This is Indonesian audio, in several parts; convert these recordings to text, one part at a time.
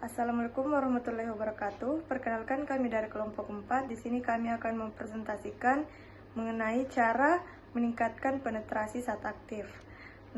Assalamualaikum warahmatullahi wabarakatuh. Perkenalkan, kami dari kelompok 4. Di sini kami akan mempresentasikan mengenai cara meningkatkan penetrasi saat aktif.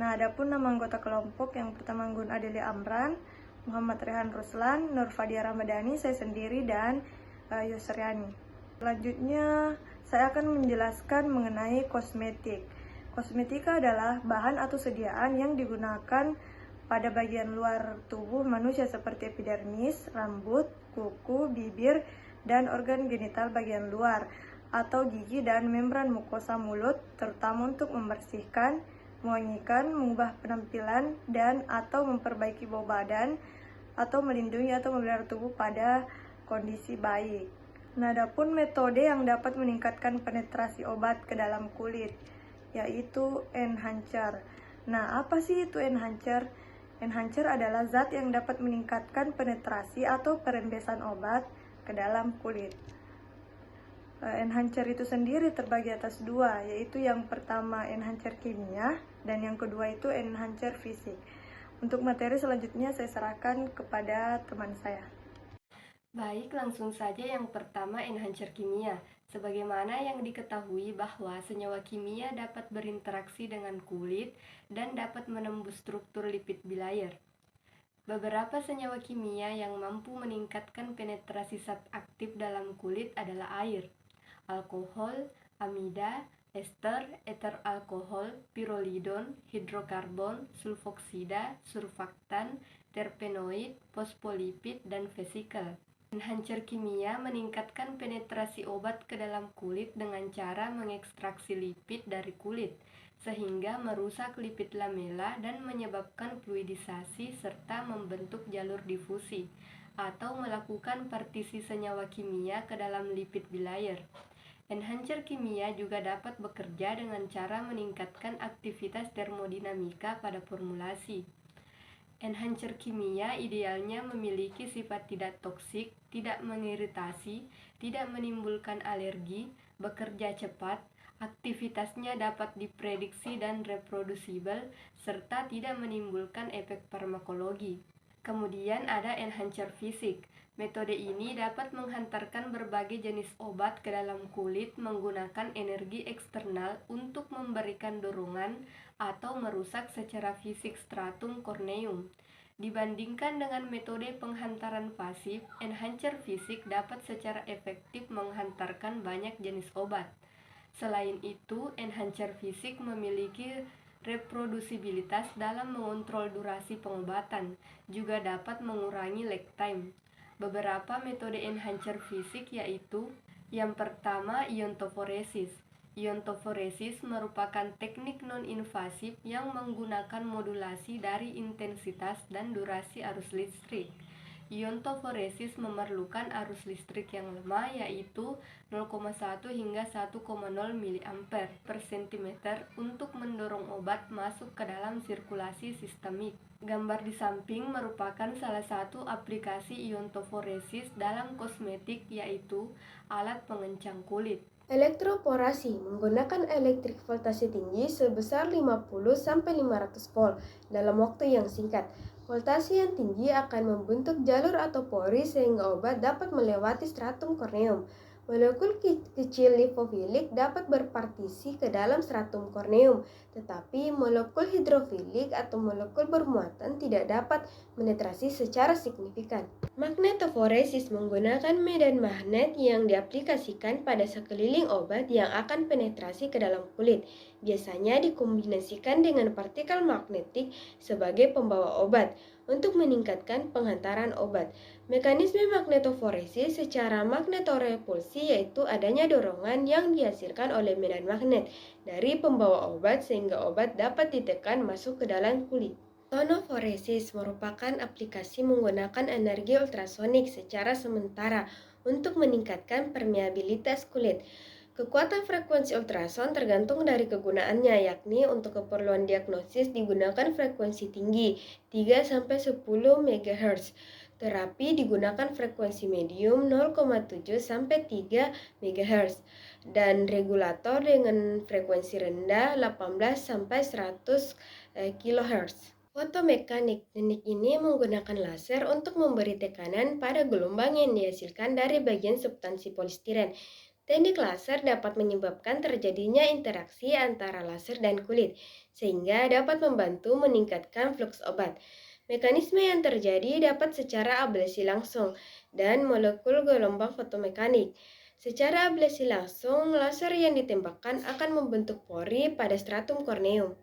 Nah, adapun nama anggota kelompok yang pertama Gun Adelia Amran, Muhammad Rehan Ruslan, Nur Fadia Ramadhani, saya sendiri, dan Yusriani. Selanjutnya, saya akan menjelaskan mengenai kosmetik. Kosmetika adalah bahan atau sediaan yang digunakan pada bagian luar tubuh manusia seperti epidermis, rambut, kuku, bibir, dan organ genital bagian luar, atau gigi dan membran mukosa mulut, terutama untuk membersihkan, mewangikan, mengubah penampilan, dan atau memperbaiki bau badan, atau melindungi atau memelihara tubuh pada kondisi baik. Nah, adapun metode yang dapat meningkatkan penetrasi obat ke dalam kulit, yaitu enhancer. Nah, apa sih itu enhancer? Enhancer adalah zat yang dapat meningkatkan penetrasi atau perembesan obat ke dalam kulit. Enhancer itu sendiri terbagi atas dua, yaitu yang pertama enhancer kimia dan yang kedua itu enhancer fisik. Untuk materi selanjutnya saya serahkan kepada teman saya. Baik, langsung saja yang pertama enhancer kimia. Sebagaimana yang diketahui bahwa senyawa kimia dapat berinteraksi dengan kulit dan dapat menembus struktur lipid bilayer. Beberapa senyawa kimia yang mampu meningkatkan penetrasi zat aktif dalam kulit adalah air, alkohol, amida, ester, eter alkohol, pirolidon, hidrokarbon, sulfoksida, surfaktan, terpenoid, fosfolipid, dan vesikel. Enhancer kimia meningkatkan penetrasi obat ke dalam kulit dengan cara mengekstraksi lipid dari kulit, sehingga merusak lipid lamela dan menyebabkan fluidisasi serta membentuk jalur difusi, atau melakukan partisi senyawa kimia ke dalam lipid bilayer. Enhancer kimia juga dapat bekerja dengan cara meningkatkan aktivitas termodinamika pada formulasi. Enhancer kimia idealnya memiliki sifat tidak toksik, tidak mengiritasi, tidak menimbulkan alergi, bekerja cepat, aktivitasnya dapat diprediksi dan reproducible, serta tidak menimbulkan efek farmakologi. Kemudian ada enhancer fisik. Metode ini dapat menghantarkan berbagai jenis obat ke dalam kulit menggunakan energi eksternal untuk memberikan dorongan atau merusak secara fisik stratum corneum. Dibandingkan dengan metode penghantaran pasif, enhancer fisik dapat secara efektif menghantarkan banyak jenis obat. Selain itu, enhancer fisik memiliki reprodusibilitas dalam mengontrol durasi pengobatan, juga dapat mengurangi lag time. Beberapa metode enhancer fisik yaitu: yang pertama, iontoforesis. Iontoforesis merupakan teknik non-invasif yang menggunakan modulasi dari intensitas dan durasi arus listrik. Iontoforesis memerlukan arus listrik yang lemah, yaitu 0,1 hingga 1,0 mA per cm untuk mendorong obat masuk ke dalam sirkulasi sistemik. Gambar di samping merupakan salah satu aplikasi iontoforesis dalam kosmetik, yaitu alat pengencang kulit. Elektroporasi menggunakan elektrik voltase tinggi sebesar 50-500 volt dalam waktu yang singkat. Voltase yang tinggi akan membentuk jalur atau pori sehingga obat dapat melewati stratum corneum. Molekul kecil lipofilik dapat berpartisi ke dalam stratum corneum, tetapi molekul hidrofilik atau molekul bermuatan tidak dapat menetrasi secara signifikan. Magnetoforesis menggunakan medan magnet yang diaplikasikan pada sekeliling obat yang akan penetrasi ke dalam kulit. Biasanya dikombinasikan dengan partikel magnetik sebagai pembawa obat untuk meningkatkan penghantaran obat. Mekanisme magnetoforesis secara magnetorepulsi yaitu adanya dorongan yang dihasilkan oleh medan magnet dari pembawa obat sehingga obat dapat ditekan masuk ke dalam kulit. Tonoforesis merupakan aplikasi menggunakan energi ultrasonik secara sementara untuk meningkatkan permeabilitas kulit. Kekuatan frekuensi ultrason tergantung dari kegunaannya, yakni untuk keperluan diagnosis digunakan frekuensi tinggi 3-10 MHz. Terapi digunakan frekuensi medium 0,7-3 MHz dan regulator dengan frekuensi rendah 18-100 kHz. Fotomekanik. Teknik ini menggunakan laser untuk memberi tekanan pada gelombang yang dihasilkan dari bagian substansi polistiren. Teknik laser dapat menyebabkan terjadinya interaksi antara laser dan kulit, sehingga dapat membantu meningkatkan fluks obat. Mekanisme yang terjadi dapat secara ablasi langsung dan molekul gelombang fotomekanik. Secara ablasi langsung, laser yang ditembakkan akan membentuk pori pada stratum korneum.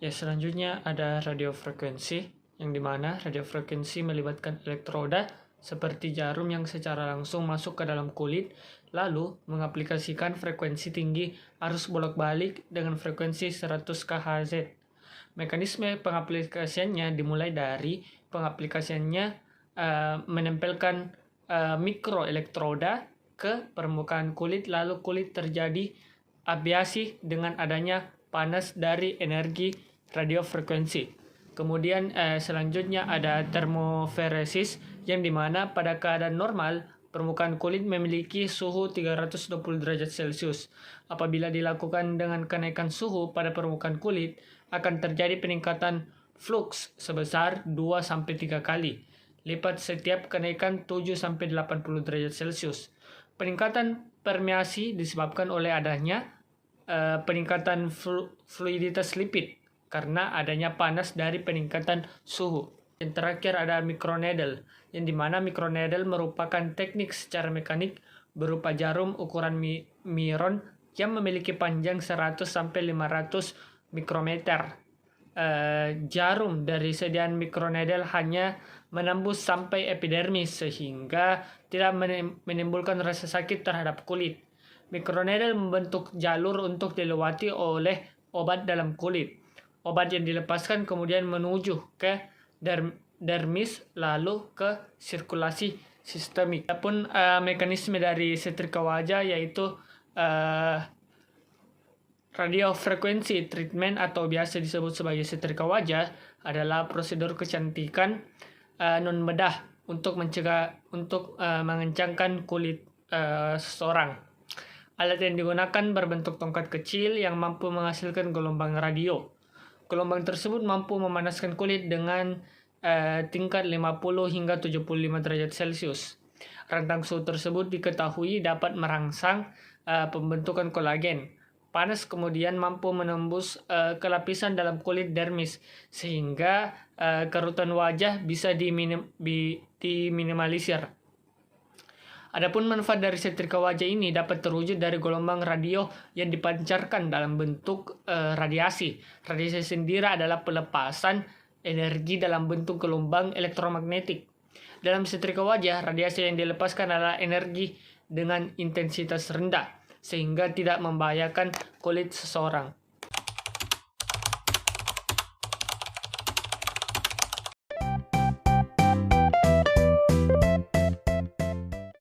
Ya, selanjutnya ada radiofrekuensi, yang dimana radiofrekuensi melibatkan elektroda seperti jarum yang secara langsung masuk ke dalam kulit, lalu mengaplikasikan frekuensi tinggi arus bolak-balik dengan frekuensi 100 kHz. Mekanisme pengaplikasiannya dimulai dari pengaplikasiannya menempelkan mikroelektroda ke permukaan kulit, lalu kulit terjadi abiasi dengan adanya panas dari energi radiofrekuensi. Kemudian selanjutnya ada termoferesis, yang dimana pada keadaan normal permukaan kulit memiliki suhu 320 derajat Celcius. Apabila dilakukan dengan kenaikan suhu pada permukaan kulit, akan terjadi peningkatan flux sebesar 2-3 kali lipat setiap kenaikan 7-80 derajat Celcius. Peningkatan permeasi disebabkan oleh adanya peningkatan fluiditas lipid karena adanya panas dari peningkatan suhu. Yang terakhir ada microneedle, yang dimana microneedle merupakan teknik secara mekanik berupa jarum ukuran miron yang memiliki panjang 100-500 mikrometer. Jarum dari sediaan microneedle hanya menembus sampai epidermis sehingga tidak menimbulkan rasa sakit terhadap kulit. Microneedle membentuk jalur untuk dilewati oleh obat dalam kulit. Obat yang dilepaskan kemudian menuju ke dermis lalu ke sirkulasi sistemik. Adapun mekanisme dari setrika wajah yaitu radiofrekuensi treatment atau biasa disebut sebagai setrika wajah adalah prosedur kecantikan non bedah untuk mengencangkan kulit seseorang. Alat yang digunakan berbentuk tongkat kecil yang mampu menghasilkan gelombang radio. Gelombang tersebut mampu memanaskan kulit dengan tingkat 50 hingga 75 derajat Celcius. Rentang suhu tersebut diketahui dapat merangsang pembentukan kolagen. Panas kemudian mampu menembus ke lapisan dalam kulit dermis sehingga kerutan wajah bisa diminimalisir. Adapun manfaat dari setrika wajah ini dapat terwujud dari gelombang radio yang dipancarkan dalam bentuk radiasi. Radiasi sendiri adalah pelepasan energi dalam bentuk gelombang elektromagnetik. Dalam setrika wajah, radiasi yang dilepaskan adalah energi dengan intensitas rendah, sehingga tidak membahayakan kulit seseorang.